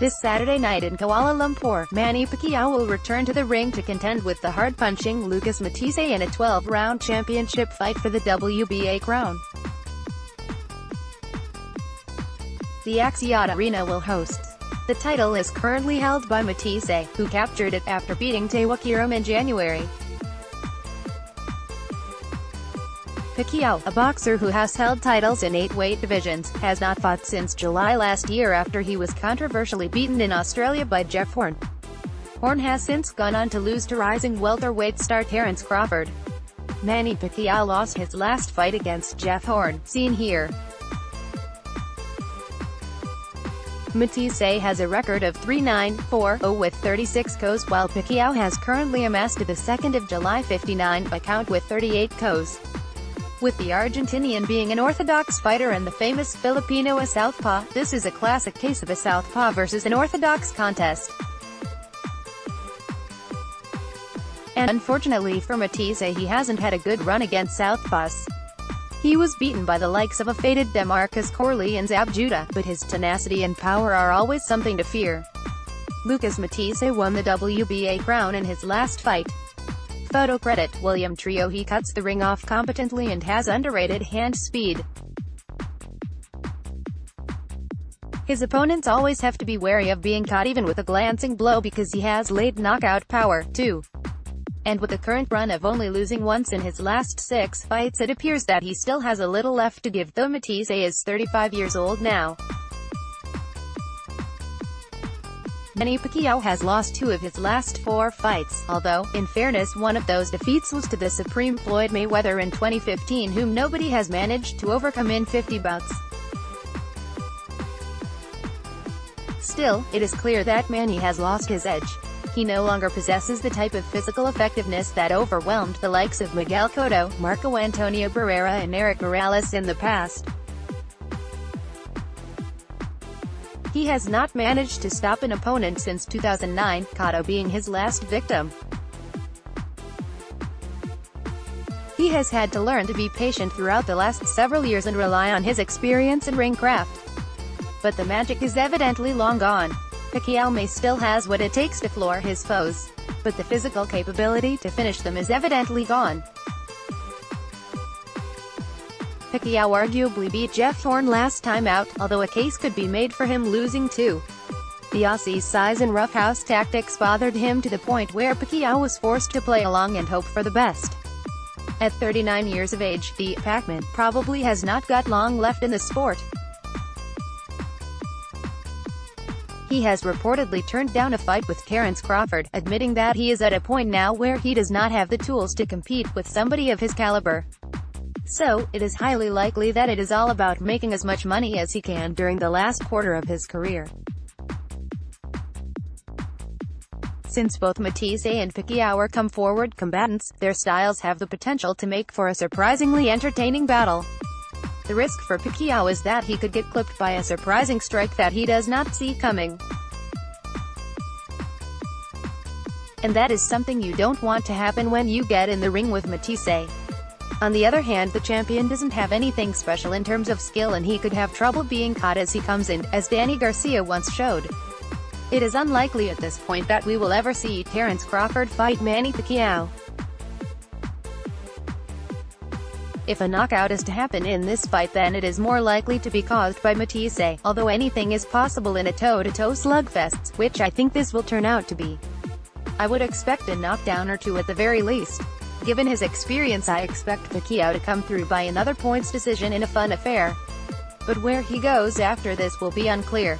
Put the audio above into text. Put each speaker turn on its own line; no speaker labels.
This Saturday night in Kuala Lumpur, Manny Pacquiao will return to the ring to contend with the hard-punching Lucas Matthysse in a 12-round championship fight for the WBA crown. The Axiata Arena will host. The title is currently held by Matthysse, who captured it after beating Tewa Kiram in January. Pacquiao, a boxer who has held titles in 8 weight divisions, has not fought since July last year after he was controversially beaten in Australia by Jeff Horn. Horn has since gone on to lose to rising welterweight star Terence Crawford. Manny Pacquiao lost his last fight against Jeff Horn, seen here. Matthysse has a record of 3-9-4-0 with 36 KOs, while Pacquiao has currently amassed the 2nd of July 59 by count with 38 KOs. With the Argentinian being an orthodox fighter and the famous Filipino a southpaw, this is a classic case of a southpaw versus an orthodox contest. And unfortunately for Matthysse, he hasn't had a good run against southpaws. He was beaten by the likes of a faded Demarcus Corley and Zab Judah, but his tenacity and power are always something to fear. Lucas Matthysse won the WBA crown in his last fight. Photo credit, William Trio. He cuts the ring off competently and has underrated hand speed. His opponents always have to be wary of being caught even with a glancing blow because he has late knockout power, too. And with a current run of only losing once in his last 6 fights, it appears that he still has a little left to give, though Matthysse is 35 years old now. Manny Pacquiao has lost 2 of his last 4 fights, although, in fairness, one of those defeats was to the Supreme Floyd Mayweather in 2015, whom nobody has managed to overcome in 50 bouts. Still, it is clear that Manny has lost his edge. He no longer possesses the type of physical effectiveness that overwhelmed the likes of Miguel Cotto, Marco Antonio Barrera and Eric Morales in the past. He has not managed to stop an opponent since 2009, Cotto being his last victim. He has had to learn to be patient throughout the last several years and rely on his experience and ring craft. But the magic is evidently long gone. Pacquiao may still has what it takes to floor his foes, but the physical capability to finish them is evidently gone. Pacquiao arguably beat Jeff Horn last time out, although a case could be made for him losing too. The Aussie's size and roughhouse tactics bothered him to the point where Pacquiao was forced to play along and hope for the best. At 39 years of age, the Pac-Man probably has not got long left in the sport. He has reportedly turned down a fight with Terence Crawford, admitting that he is at a point now where he does not have the tools to compete with somebody of his caliber. So, it is highly likely that it is all about making as much money as he can during the last quarter of his career. Since both Matthysse and Pacquiao are come-forward combatants, their styles have the potential to make for a surprisingly entertaining battle. The risk for Pacquiao is that he could get clipped by a surprising strike that he does not see coming. And that is something you don't want to happen when you get in the ring with Matthysse. On the other hand, the champion doesn't have anything special in terms of skill and he could have trouble being caught as he comes in, as Danny Garcia once showed. It is unlikely at this point that we will ever see Terence Crawford fight Manny Pacquiao. If a knockout is to happen in this fight, then it is more likely to be caused by Matthysse, although anything is possible in a toe-to-toe slugfest, which I think this will turn out to be. I would expect a knockdown or 2 at the very least. Given his experience, I expect Pacquiao to come through by another points decision in a fun affair. But where he goes after this will be unclear.